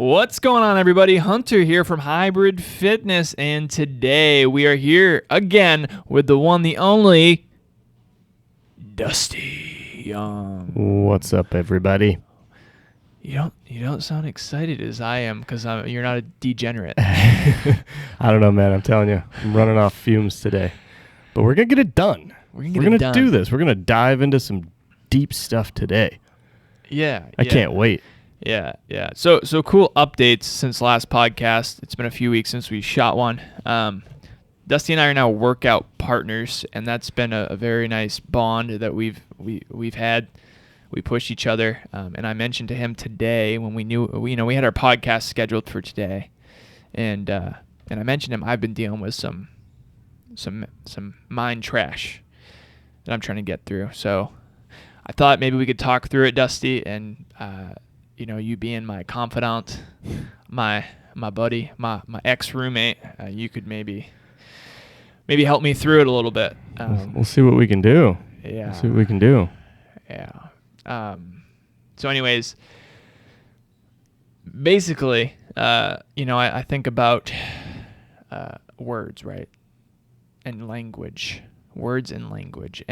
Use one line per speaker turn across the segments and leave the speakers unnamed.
What's going on, everybody? Hunter here from Hybrid Fitness, and today we are here again with the one, the only, Dusty Young.
What's up, everybody?
You don't sound excited as I am because you're not a degenerate.
I don't know, man. I'm telling you, I'm running off fumes today, but we're gonna get it done. We're gonna do this. We're gonna dive into some deep stuff today.
Yeah,
I can't wait.
Yeah. So cool updates since last podcast. It's been a few weeks since we shot one. Dusty and I are now workout partners, and that's been a very nice bond that we've had. We push each other, and I mentioned to him today when we had our podcast scheduled for today, and I mentioned him I've been dealing with some mind trash that I'm trying to get through. So I thought maybe we could talk through it, Dusty, and you being my confidant, my buddy, my ex-roommate, you could maybe help me through it a little bit.
We'll see what we can do.
Yeah.
We'll see what we can do.
Yeah. So anyways, basically, I think about words, right? And language. Words and language.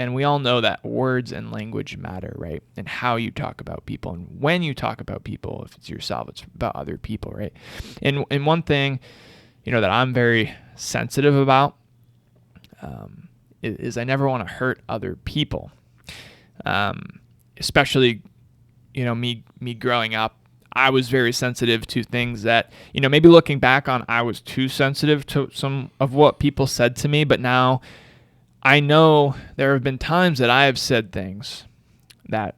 And we all know that words and language matter, right? And how you talk about people, and when you talk about people, if it's yourself, it's about other people, right? And one thing, that I'm very sensitive about is I never want to hurt other people. Especially, me growing up, I was very sensitive to things that, maybe looking back on, I was too sensitive to some of what people said to me, but now I know there have been times that I have said things that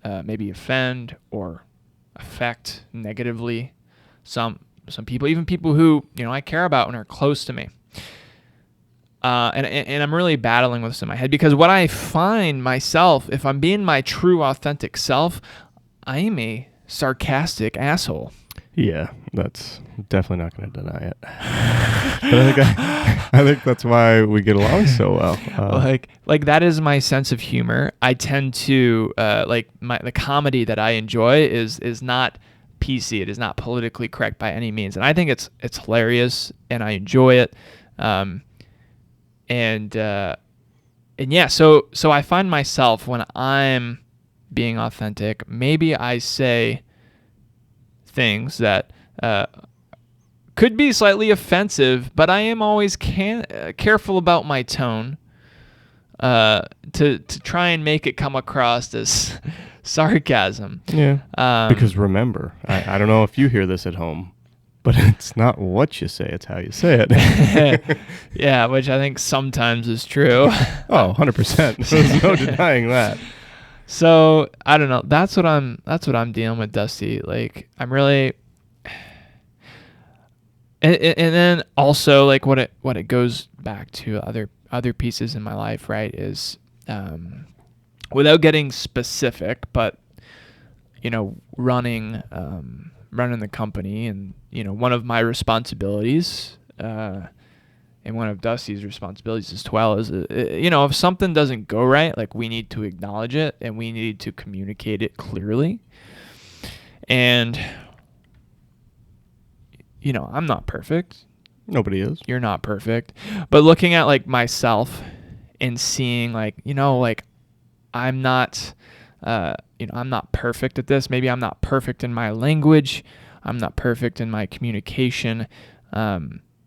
maybe offend or affect negatively some people, even people who, I care about and are close to me. And I'm really battling with this in my head, because what I find myself, if I'm being my true, authentic self, I am a sarcastic asshole.
Yeah, that's definitely not going to deny it. But I think that's why we get along so well.
Like that is my sense of humor. I tend to the comedy that I enjoy is not PC. It is not politically correct by any means, and I think it's hilarious, and I enjoy it. And yeah, so I find myself, when I'm being authentic, maybe I say things that could be slightly offensive, but I am always careful about my tone to try and make it come across as sarcasm.
Yeah. Because remember, I don't know if you hear this at home, but it's not what you say, it's how you say it.
Yeah, which I think sometimes is true.
Oh, 100%. There's no denying that.
So, I don't know. That's what I'm dealing with, Dusty. Like, I'm really, and then also, like, what it goes back to other pieces in my life, right, is without getting specific, but running the company, and one of my responsibilities, and one of Dusty's responsibilities as well, is if something doesn't go right, like, we need to acknowledge it, and we need to communicate it clearly. And I'm not perfect.
Nobody is.
You're not perfect. But looking at, like, myself and seeing, like, I'm not I'm not perfect at this. Maybe I'm not perfect in my language. I'm not perfect in my communication.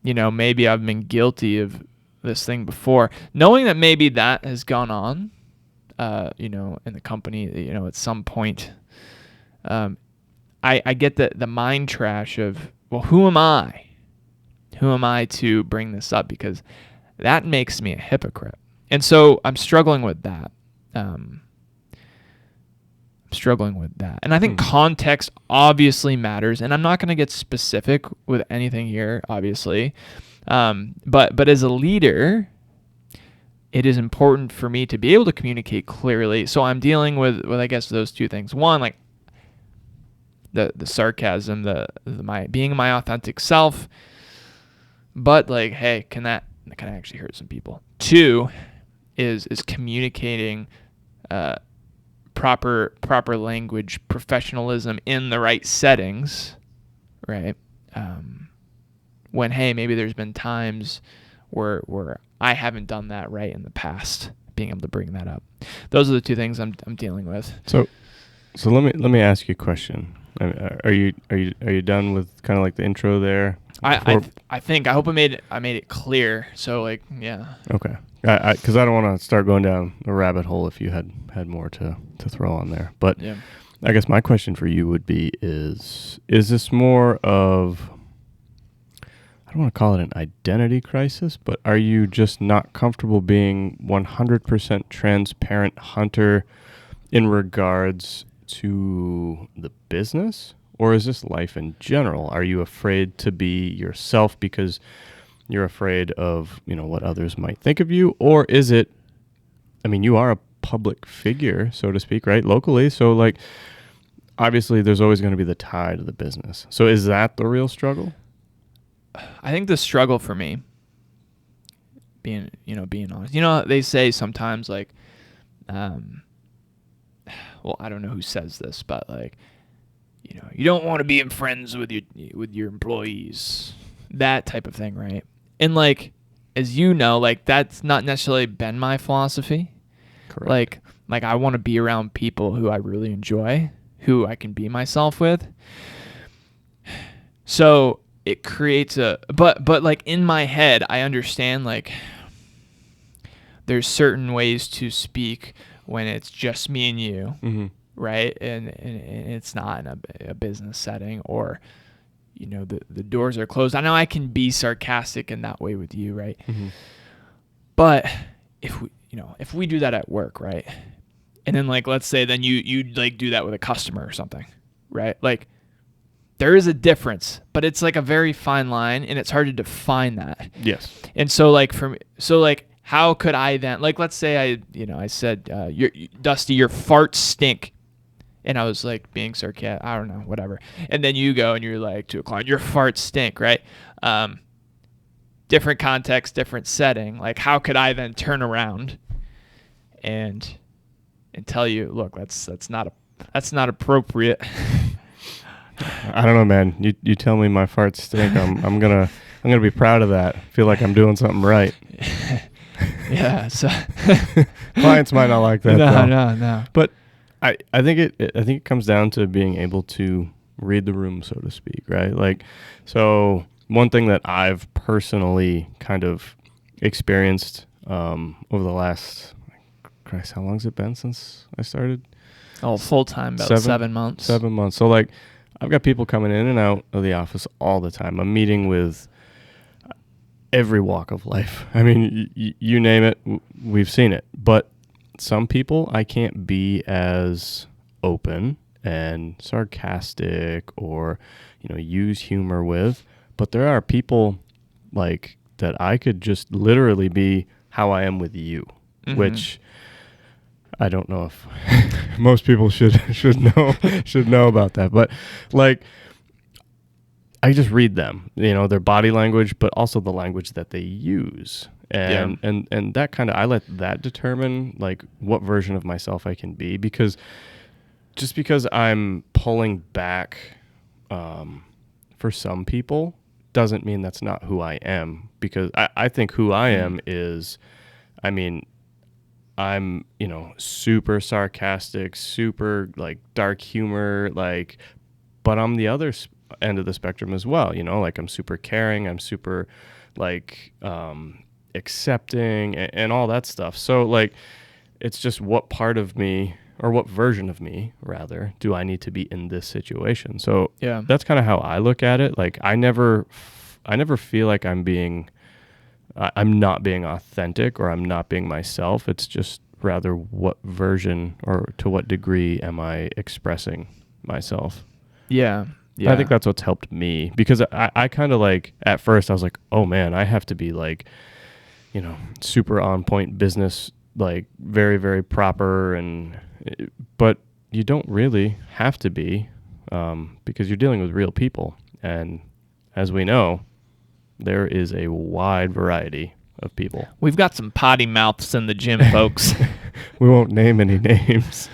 Maybe I've been guilty of this thing before. Knowing that maybe that has gone on, in the company, at some point, I get the mind trash of, well, who am I? Who am I to bring this up? Because that makes me a hypocrite. And so I'm struggling with that. And I think context obviously matters, and I'm not going to get specific with anything here, obviously. But as a leader, it is important for me to be able to communicate clearly. So I'm dealing with I guess those two things. One, like the sarcasm, my being my authentic self, but, like, hey, can I actually hurt some people? Two is communicating proper language, professionalism in the right settings, right? When, hey, maybe there's been times where I haven't done that right in the past, being able to bring that up. Those are the two things I'm dealing with.
So let me ask you a question. Are you done with kind of like the intro there?
I hope I made it clear. So like, yeah.
Okay. Because I don't want to start going down a rabbit hole if you had more to throw on there. But
yeah.
I guess my question for you would be is this more of, I don't want to call it an identity crisis, but are you just not comfortable being 100% transparent hunter in regards to the business? Or is this life in general? Are you afraid to be yourself because you're afraid of, what others might think of you? Or is it, you are a public figure, so to speak, right? Locally. So like, obviously there's always going to be the tie to the business. So is that the real struggle?
I think the struggle for me, being honest, they say sometimes like, well, I don't know who says this, but like, you don't want to be in friends with your employees, that type of thing, right? And like, as you know, like that's not necessarily been my philosophy.
Correct.
Like I want to be around people who I really enjoy, who I can be myself with. So it creates but like in my head, I understand like there's certain ways to speak when it's just me and you,
mm-hmm.
right? And it's not in a business setting, or the doors are closed. I know I can be sarcastic in that way with you, right?
Mm-hmm.
But if we do that at work, right? And then like, let's say then you like do that with a customer or something, right? Like there is a difference, but it's like a very fine line, and it's hard to define that.
Yes.
And so like how could I then, like, let's say I said, Dusty, your farts stink. And I was like being sarcastic, I don't know, whatever. And then you go and you're like to a client, your farts stink, right? Different context, different setting. Like how could I then turn around and tell you, look, that's not appropriate.
I don't know, man. You tell me my farts stink. I'm gonna be proud of that. Feel like I'm doing something right.
Yeah. So
clients might not like that.
No.
But I think it comes down to being able to read the room, so to speak, right? Like, so one thing that I've personally kind of experienced over the last, Christ, how long has it been since I started?
Oh, full time, about 7 months.
7 months. So like, I've got people coming in and out of the office all the time. I'm meeting with every walk of life. You name it, we've seen it. But some people I can't be as open and sarcastic or, use humor with. But there are people like that I could just literally be how I am with you, mm-hmm. which I don't know if most people should know about that. But like, I just read them, their body language, but also the language that they use. And that kind of, I let that determine like what version of myself I can be, because just because I'm pulling back for some people doesn't mean that's not who I am, because I think who I am is, I'm, super sarcastic, super like dark humor, like, but I'm the other end of the spectrum as well. Like I'm super caring. I'm super like, accepting and all that stuff. So like, it's just what part of me, or what version of me rather, do I need to be in this situation? So yeah, that's kind of how I look at it. Like I never feel like I'm not being authentic, or I'm not being myself. It's just rather what version or to what degree am I expressing myself.
Yeah.
I think that's what's helped me, because I kind of like, at first I was like, oh man, I have to be like, super on point business, like very, very proper. But you don't really have to be, because you're dealing with real people. And as we know, there is a wide variety of people.
We've got some potty mouths in the gym, folks.
We won't name any names.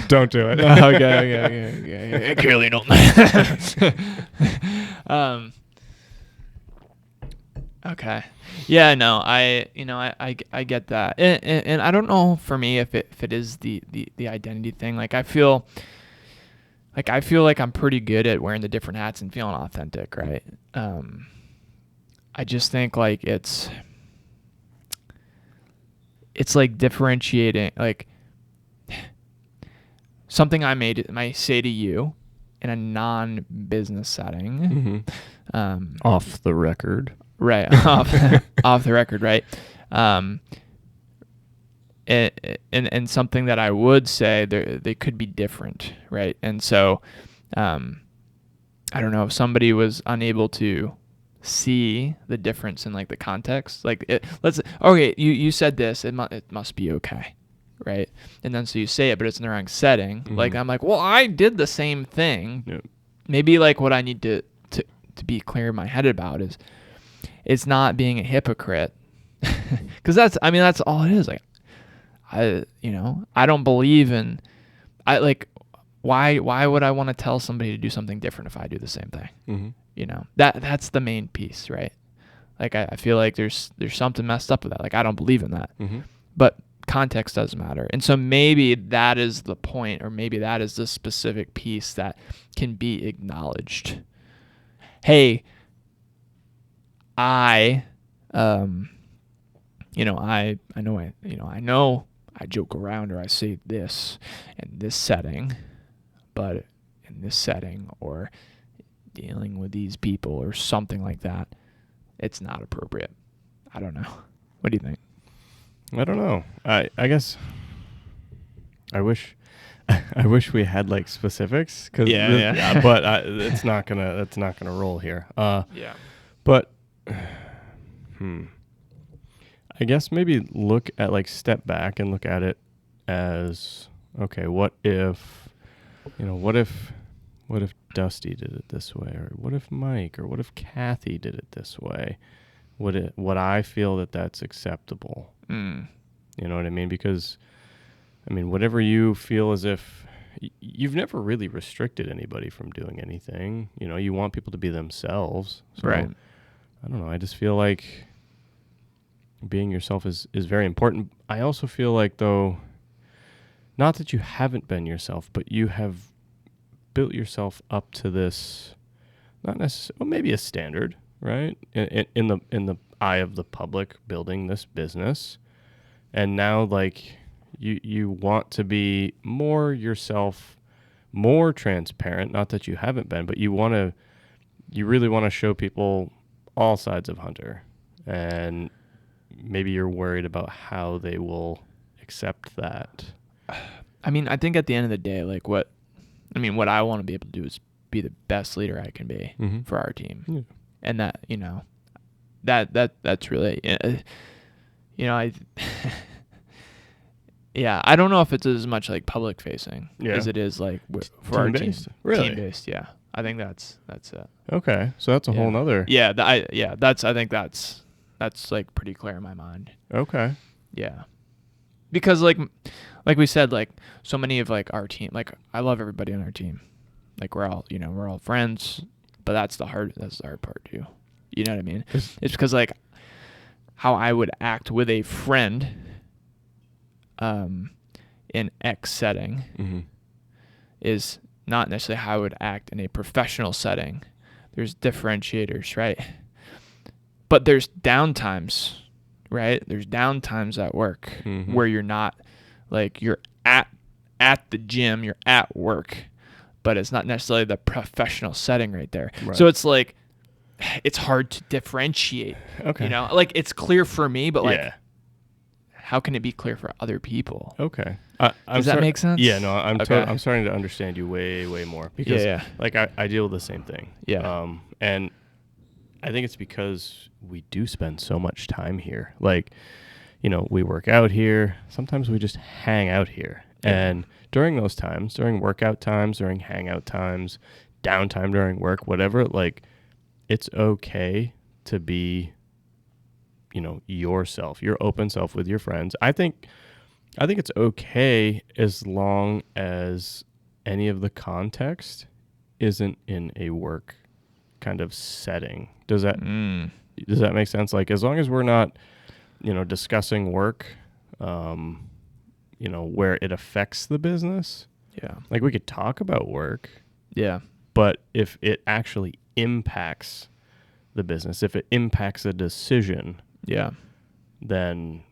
Don't do it.
Okay. Clearly not. Okay. Yeah, no, I get that. And I don't know for me if it is the identity thing. Like I feel like I'm pretty good at wearing the different hats and feeling authentic, right? I just think like it's like differentiating, like something I might say to you in a non-business setting,
Off the record.
right? Off the record, right? And something that I would say they could be different, right? And so, I don't know if somebody was unable to see the difference in like the context, like you said this, it must be okay, right? And then so you say it, but it's in the wrong setting. Like I'm like, well, I did the same thing.
Yep.
Maybe like what I need to be clear in my head about is it's not being a hypocrite, because that's all it is. Like I don't believe in, why would I want to tell somebody to do something different if I do the same thing? That's the main piece, right? Like I feel like there's something messed up with that. Like I don't believe in that. But context does matter. And so maybe that is the point, or maybe that is the specific piece that can be acknowledged. Hey, I know I joke around or I say this in this setting, but in this setting or dealing with these people or something like that, it's not appropriate. I don't know. What do you think?
I don't know. I guess I wish we had like specifics, cuz but that's not going to roll here. But I guess maybe look at like step back and look at it as, okay, what if Dusty did it this way, or what if Mike, or what if Kathy did it this way? Would I feel that that's acceptable? You know what I mean? Because whatever you feel as if you've never really restricted anybody from doing anything. You want people to be themselves. So,
right.
I don't know. I just feel like being yourself is very important. I also feel like, though, not that you haven't been yourself, but you have built yourself up to this, not necessarily, well, maybe a standard, right? In the eye of the public, building this business. And now, like, you want to be more yourself, more transparent. Not that you haven't been, but you really want to show people all sides of Hunter. And maybe you're worried about how they will accept that.
I think at the end of the day, like what I want to be able to do is be the best leader I can be for our team.
Yeah.
And that's really, I don't know if it's as much like public facing as it is like for our team.
Really?
Team based, yeah. I think that's it.
Okay, so that's a whole nother.
Yeah, I think that's like pretty clear in my mind.
Okay.
Yeah, because like we said, like so many of like our team, like I love everybody on our team. Like we're all friends, but that's the hard part too. You know what I mean? It's because like how I would act with a friend, in X setting, is not necessarily how I would act in a professional setting. There's differentiators, right? But there's downtimes, right? There's downtimes at work where you're not, like you're at the gym, you're at work, but it's not necessarily the professional setting right there. Right. So it's like, it's hard to differentiate. Okay. Like it's clear for me, but like, how can it be clear for other people?
Okay.
Does that make sense?
Yeah, no, I'm starting to understand you way, way more because like I deal with the same thing.
Yeah.
And I think it's because we do spend so much time here. Like, we work out here. Sometimes we just hang out here. Yeah. And during those times, during workout times, during hangout times, downtime during work, whatever, like it's okay to be, yourself, your open self with your friends. I think I think it's okay as long as any of the context isn't in a work kind of setting. Does that make sense? Like, as long as we're not, discussing work, where it affects the business.
Yeah.
Like, we could talk about work.
Yeah.
But if it actually impacts the business, if it impacts a decision,
Yeah.
then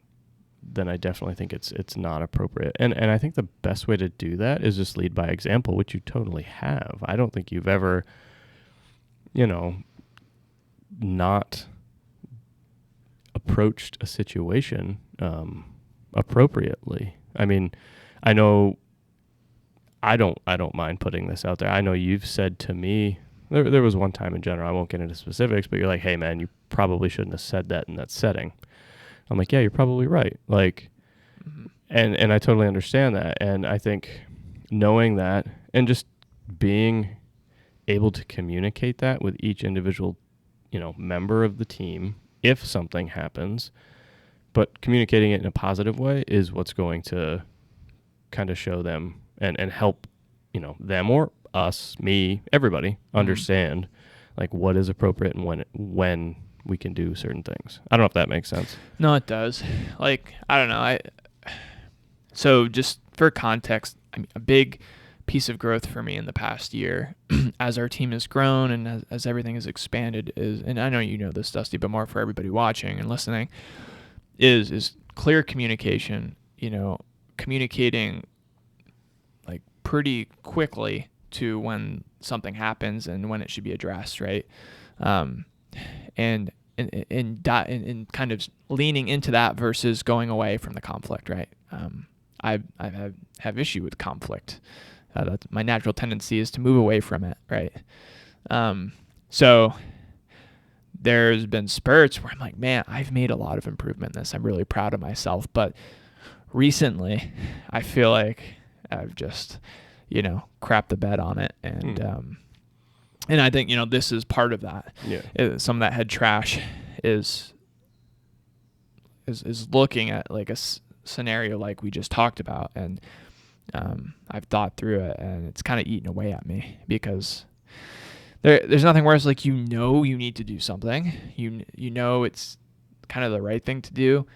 I definitely think it's not appropriate. And I think the best way to do that is just lead by example, which you totally have. I don't think you've ever, not approached a situation appropriately. I mean, I know I don't mind putting this out there. I know you've said to me, there was one time in general, I won't get into specifics, but you're like, hey man, you probably shouldn't have said that in that setting. I'm like, yeah, you're probably right. Like, and I totally understand that. And I think knowing that and just being able to communicate that with each individual, member of the team, if something happens, but communicating it in a positive way is what's going to kind of show them and help, them or us, me, everybody understand like what is appropriate and when we can do certain things. I don't know if that makes sense.
No, it does. Like, I don't know. So just for context, I mean, a big piece of growth for me in the past year as our team has grown and as everything has expanded is, and I know you know this, Dusty, but more for everybody watching and listening, is clear communication, communicating like pretty quickly to when something happens and when it should be addressed, right? And kind of leaning into that versus going away from the conflict, right? I have issue with conflict. That's my natural tendency is to move away from it, right? So there's been spurts where I'm like, man, I've made a lot of improvement in this. I'm really proud of myself. But recently, I feel like I've just, crapped the bed on it. And I think, this is part of that.
Yeah.
Some of that head trash is looking at like a scenario like we just talked about. And I've thought through it, and it's kind of eating away at me because there's nothing worse. Like, you need to do something. It's kind of the right thing to do,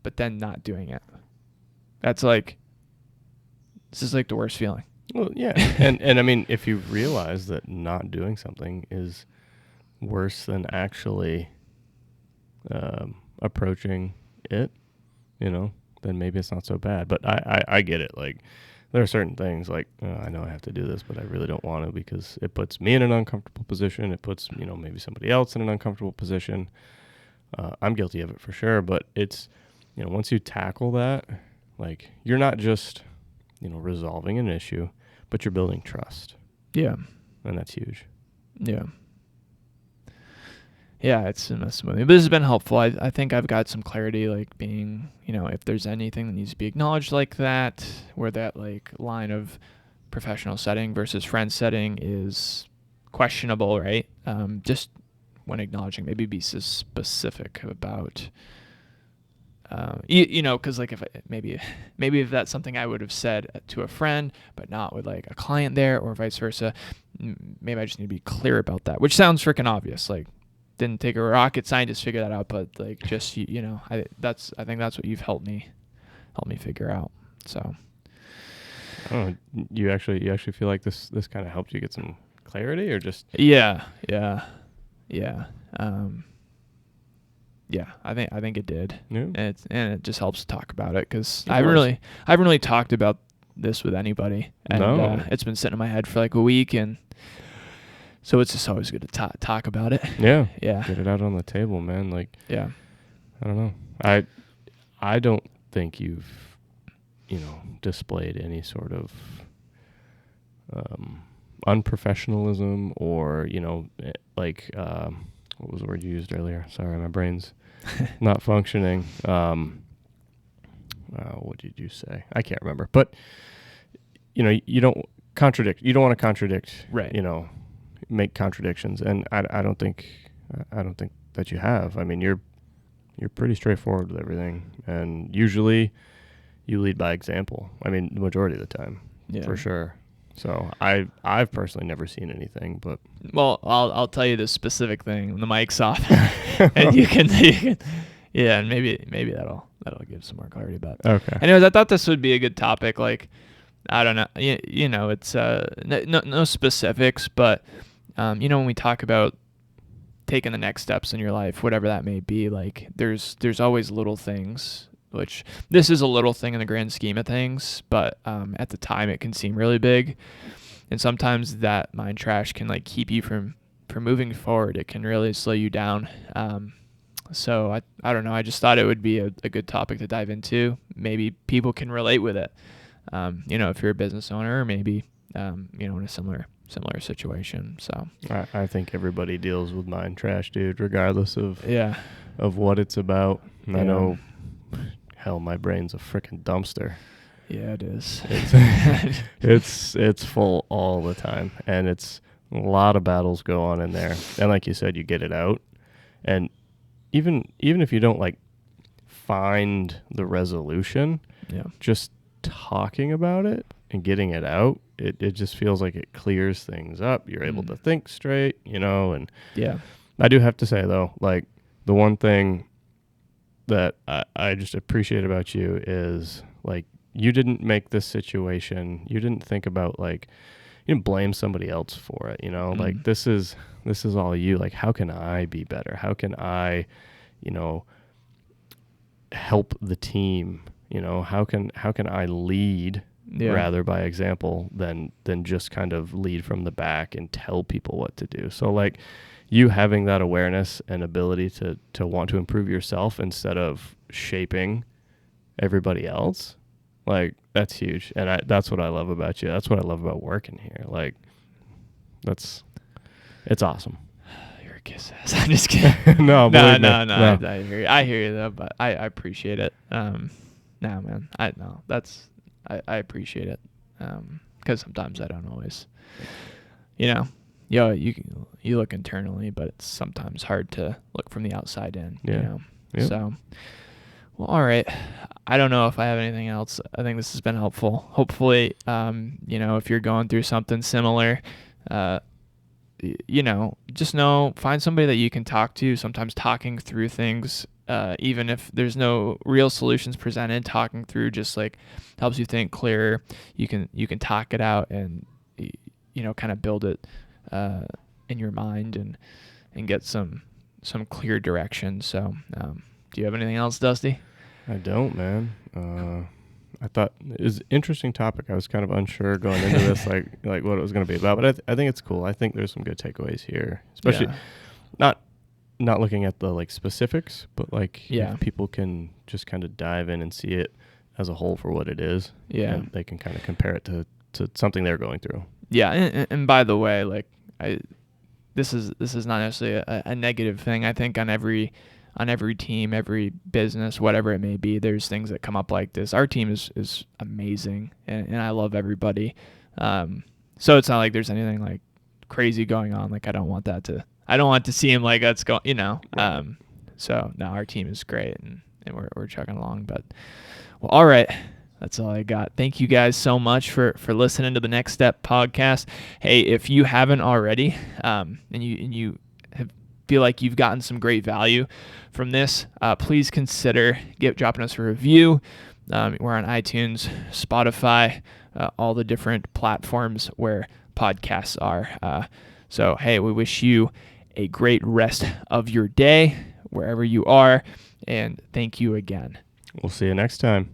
but then not doing it. This is like the worst feeling.
Well, yeah. and I mean, if you realize that not doing something is worse than actually approaching it, then maybe it's not so bad. But I get it. Like, there are certain things like, I know I have to do this, but I really don't want to because it puts me in an uncomfortable position. It puts, maybe somebody else in an uncomfortable position. I'm guilty of it for sure. But it's, once you tackle that, like, you're not just, resolving an issue, but you're building trust.
Yeah.
And that's huge.
Yeah. Yeah, it's messing with me. But this has been helpful. I think I've got some clarity, like being, if there's anything that needs to be acknowledged like that, where that like line of professional setting versus friend setting is questionable, right? Just when acknowledging, maybe be specific about, because like if maybe if that's something I would have said to a friend, but not with like a client there or vice versa, maybe I just need to be clear about that, which sounds freaking obvious. Like, didn't take a rocket scientist to figure that out, but like just I think that's what you've helped me figure out. So,
oh, you actually feel like this kind of helped you get some clarity, or just
yeah. I think it did,
yeah.
and it just helps to talk about it because I haven't really talked about this with anybody, and it's been sitting in my head for like a week, and so it's just always good to talk about it.
Yeah.
Yeah.
Get it out on the table, man. Like,
yeah.
I don't know. I don't think you've, displayed any sort of unprofessionalism or, like, what was the word you used earlier? Sorry, my brain's not functioning. What did you say? I can't remember. But, you don't contradict. You don't want to contradict,
right?
Make contradictions, and I don't think that you have. I mean, you're pretty straightforward with everything, and usually, you lead by example. I mean, the majority of the time, for sure. So I've personally never seen anything, but
well, I'll tell you this specific thing when the mic's off, and you can yeah, and maybe that'll give some more clarity. But
okay.
anyways, I thought this would be a good topic. Like, I don't know, you know, it's no specifics, but you know, when we talk about taking the next steps in your life, whatever that may be, like there's always little things, which this is a little thing in the grand scheme of things, but at the time it can seem really big. And sometimes that mind trash can like keep you from moving forward. It can really slow you down. So I don't know. I just thought it would be a good topic to dive into. Maybe people can relate with it. You know, if you're a business owner, or maybe you know, in a similar situation. So
I think everybody deals with mind trash, dude, regardless of what it's about. And I know, hell, my brain's a freaking dumpster.
Yeah, it is.
It's full all the time, and it's a lot of battles go on in there. And like you said, you get it out, and even if you don't like find the resolution, just talking about it and getting it out, it just feels like it clears things up. You're able to think straight, you know. And I do have to say though, like the one thing that I just appreciate about you is like, you didn't make this situation. You didn't think about like, you didn't blame somebody else for it. You know, like this is all you. Like, how can I be better? How can I, you know, help the team? You know, how can I lead rather by example than just kind of lead from the back and tell people what to do? So like, you having that awareness and ability to want to improve yourself instead of shaping everybody else. Like, that's huge. And that's what I love about you. That's what I love about working here. Like, it's awesome.
You're a kiss ass. I'm just kidding.
No.
I hear you though, but I appreciate it. No, man. I appreciate it. Because sometimes I don't always, you know, you look internally, but it's sometimes hard to look from the outside in, you know? Yep. So, well, all right. I don't know if I have anything else. I think this has been helpful. Hopefully, you know, if you're going through something similar, you know, just find somebody that you can talk to. Sometimes talking through things, even if there's no real solutions presented, talking through just like helps you think clearer. You can talk it out and, you know, kind of build it in your mind and get some clear direction. So, do you have anything else, Dusty?
I don't, man. I thought it was an interesting topic. I was kind of unsure going into this, like what it was going to be about, but I think it's cool. I think there's some good takeaways here, especially not looking at the like specifics, but like if people can just kind of dive in and see it as a whole for what it is. Yeah, and they can kind of compare it to something they're going through. Yeah,
and by the way, like this is not necessarily a negative thing. I think on every team, every business, whatever it may be, there's things that come up like this. Our team is amazing, and I love everybody. So it's not like there's anything like crazy going on. Like I don't want to seem like that's going, you know. So no, our team is great, and we're chugging along. But well, all right. That's all I got. Thank you guys so much for listening to the Next Step podcast. Hey, if you haven't already, and you feel like you've gotten some great value from this, please consider dropping us a review. We're on iTunes, Spotify, all the different platforms where podcasts are. So, hey, we wish you a great rest of your day wherever you are, and thank you again.
We'll see you next time.